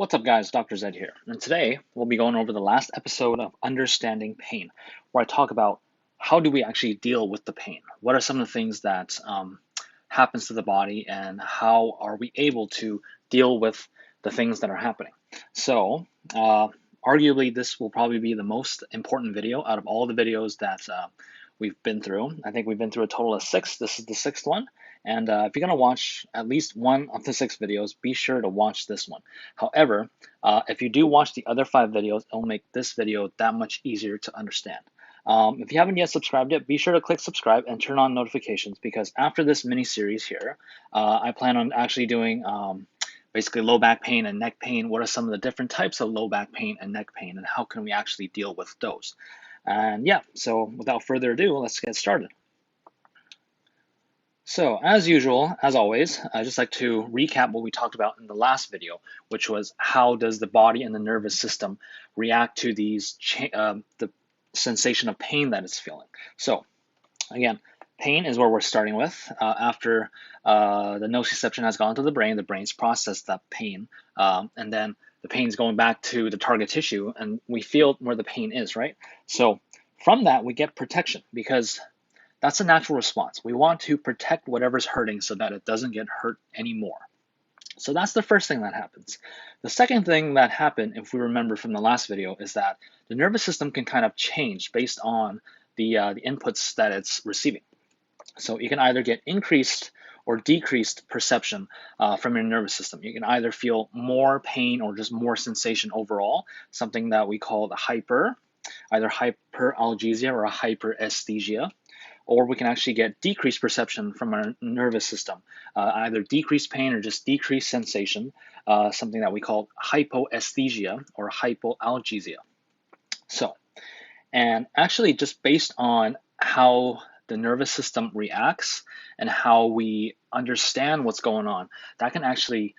What's up, guys? Dr. Zed here, and today we'll be going over the last episode of Understanding Pain, where I talk about how do we actually deal with the pain? What are some of the things that happens to the body, and how are we able to deal with the things that are happening? So, arguably, this will probably be the most important video out of all the videos that we've been through. I think we've been through a total of six. This is the sixth one. And if you're going to watch at least one of the six videos, be sure to watch this one. However, if you do watch the other five videos, it'll make this video that much easier to understand. If you haven't yet subscribed yet, be sure to click subscribe and turn on notifications, because after this mini series here, I plan on actually doing basically low back pain and neck pain. What are some of the different types of low back pain and neck pain, and how can we actually deal with those? And yeah, so without further ado, let's get started. So as usual, as always, I just like to recap what we talked about in the last video, which was how does the body and the nervous system react to the sensation of pain that it's feeling. So again, pain is where we're starting with. After the nociception has gone to the brain's processed that pain, and then the pain's going back to the target tissue, and we feel where the pain is, right? So from that, we get protection, because that's a natural response. We want to protect whatever's hurting so that it doesn't get hurt anymore. So that's the first thing that happens. The second thing that happened, if we remember from the last video, is that the nervous system can kind of change based on the inputs that it's receiving. So you can either get increased or decreased perception from your nervous system. You can either feel more pain or just more sensation overall, something that we call the either hyperalgesia or a hyperesthesia, or we can actually get decreased perception from our nervous system, either decreased pain or just decreased sensation, something that we call hypoesthesia or hypoalgesia. So, and actually just based on how the nervous system reacts and how we understand what's going on, that can actually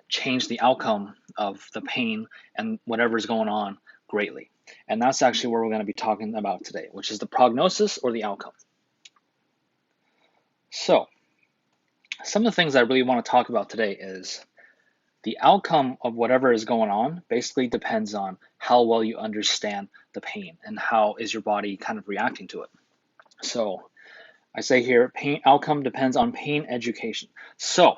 change the outcome of the pain and whatever's going on greatly. And that's actually what we're going to be talking about today, which is the prognosis or the outcome. So, some of the things I really want to talk about today is the outcome of whatever is going on basically depends on how well you understand the pain and how is your body kind of reacting to it. So, I say here, pain outcome depends on pain education. So,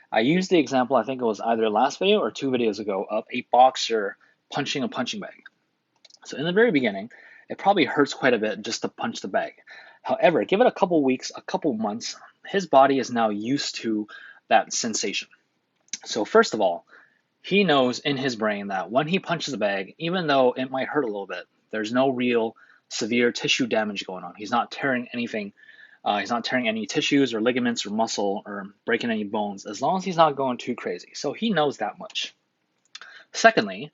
I used the example, I think it was either last video or two videos ago, of a boxer punching a punching bag. So in the very beginning, it probably hurts quite a bit just to punch the bag. However, give it a couple weeks, a couple months, his body is now used to that sensation. So first of all, he knows in his brain that when he punches the bag, even though it might hurt a little bit, there's no real severe tissue damage going on. He's not tearing anything. He's not tearing any tissues or ligaments or muscle or breaking any bones, as long as he's not going too crazy. So he knows that much. Secondly,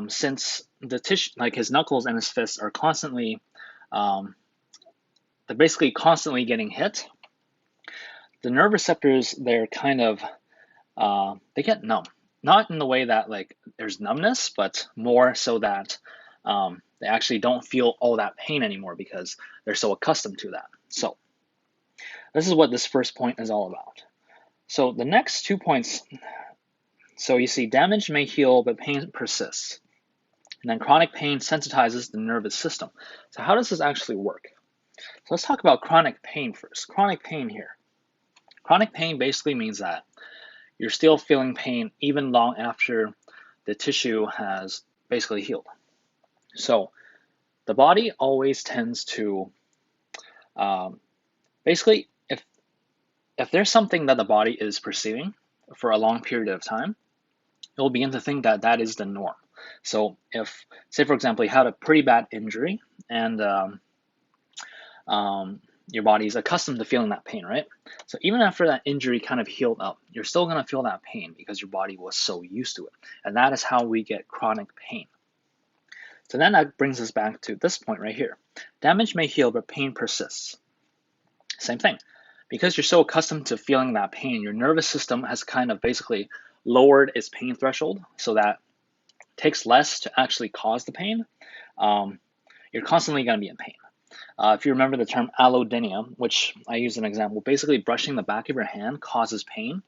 since the tissue, like his knuckles and his fists, are constantly, they're basically constantly getting hit, the nerve receptors, they're kind of, they get numb. Not in the way that like there's numbness, but more so that they actually don't feel all that pain anymore because they're so accustomed to that. So this is what this first point is all about. So the next 2 points, so you see damage may heal, but pain persists. And then chronic pain sensitizes the nervous system. So how does this actually work? So let's talk about chronic pain first. Chronic pain here. Chronic pain basically means that you're still feeling pain even long after the tissue has basically healed. So the body always tends to, basically, if there's something that the body is perceiving for a long period of time, it will begin to think that that is the norm. So if, say for example, you had a pretty bad injury and your body's accustomed to feeling that pain, right? So even after that injury kind of healed up, you're still going to feel that pain because your body was so used to it. And that is how we get chronic pain. So then that brings us back to this point right here. Damage may heal, but pain persists. Same thing. Because you're so accustomed to feeling that pain, your nervous system has kind of basically lowered its pain threshold so that it takes less to actually cause the pain. You're constantly going to be in pain. If you remember the term allodynia, which I use as an example, basically brushing the back of your hand causes pain.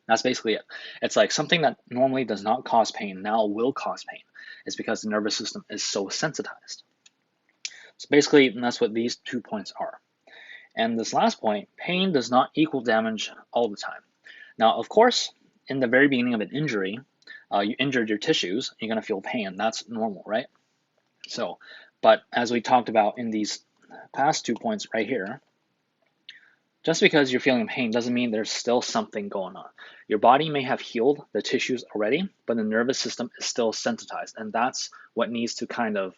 That's basically it. It's like something that normally does not cause pain now will cause pain. It's because the nervous system is so sensitized. So basically, that's what these 2 points are. And this last point, pain does not equal damage all the time. Now, of course, in the very beginning of an injury, you injured your tissues, you're going to feel pain. That's normal, right? So, but as we talked about in these past 2 points right here, just because you're feeling pain doesn't mean there's still something going on. Your body may have healed the tissues already, but the nervous system is still sensitized, and that's what needs to kind of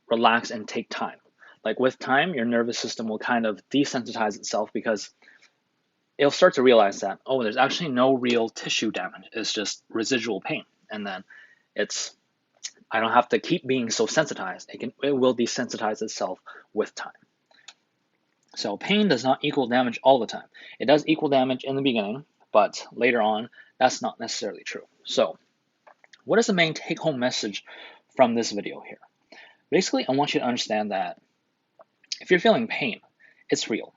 relax and take time. Like with time, your nervous system will kind of desensitize itself because it'll start to realize that, oh, there's actually no real tissue damage. It's just residual pain. And then I don't have to keep being so sensitized. It will desensitize itself with time. So pain does not equal damage all the time. It does equal damage in the beginning, but later on, that's not necessarily true. So what is the main take-home message from this video here? Basically, I want you to understand that if you're feeling pain, it's real.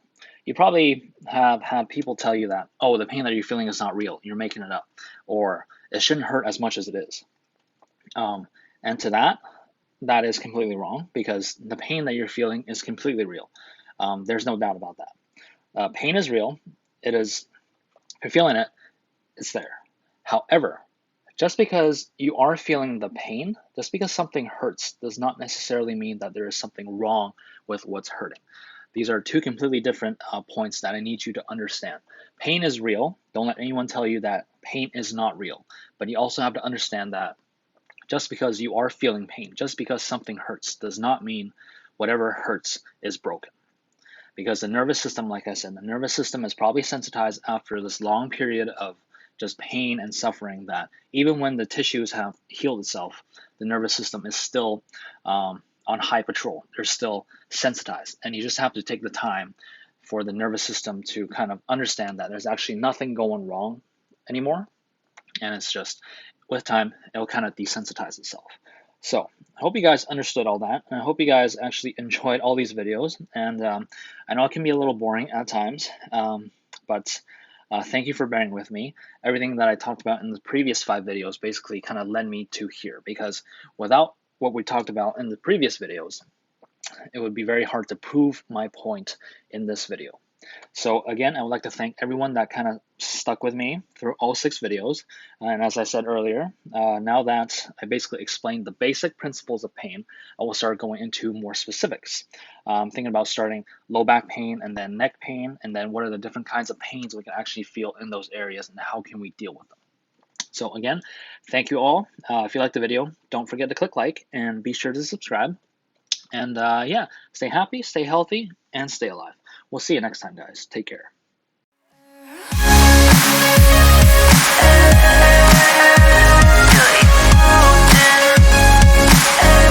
You probably have had people tell you that, oh, the pain that you're feeling is not real. You're making it up. Or it shouldn't hurt as much as it is. And to that is completely wrong because the pain that you're feeling is completely real. There's no doubt about that. Pain is real. It is, if you're feeling it, it's there. However, just because you are feeling the pain, just because something hurts, does not necessarily mean that there is something wrong with what's hurting. These are two completely different points that I need you to understand. Pain is real. Don't let anyone tell you that pain is not real. But you also have to understand that just because you are feeling pain, just because something hurts, does not mean whatever hurts is broken. Because the nervous system, like I said, the nervous system is probably sensitized after this long period of just pain and suffering that even when the tissues have healed itself, the nervous system is still on high patrol. They're still sensitized. And you just have to take the time for the nervous system to kind of understand that there's actually nothing going wrong anymore. And it's just with time, it'll kind of desensitize itself. So I hope you guys understood all that. And I hope you guys actually enjoyed all these videos. And I know it can be a little boring at times, but thank you for bearing with me. Everything that I talked about in the previous 5 videos basically kind of led me to here, because without what we talked about in the previous videos, it would be very hard to prove my point in this video. So again, I would like to thank everyone that kind of stuck with me through all 6 videos. And as I said earlier, now that I basically explained the basic principles of pain, I will start going into more specifics. I'm thinking about starting low back pain and then neck pain, and then what are the different kinds of pains we can actually feel in those areas and how can we deal with them. So again, thank you all. If you liked the video, don't forget to click like and be sure to subscribe. And yeah, stay happy, stay healthy, and stay alive. We'll see you next time, guys. Take care.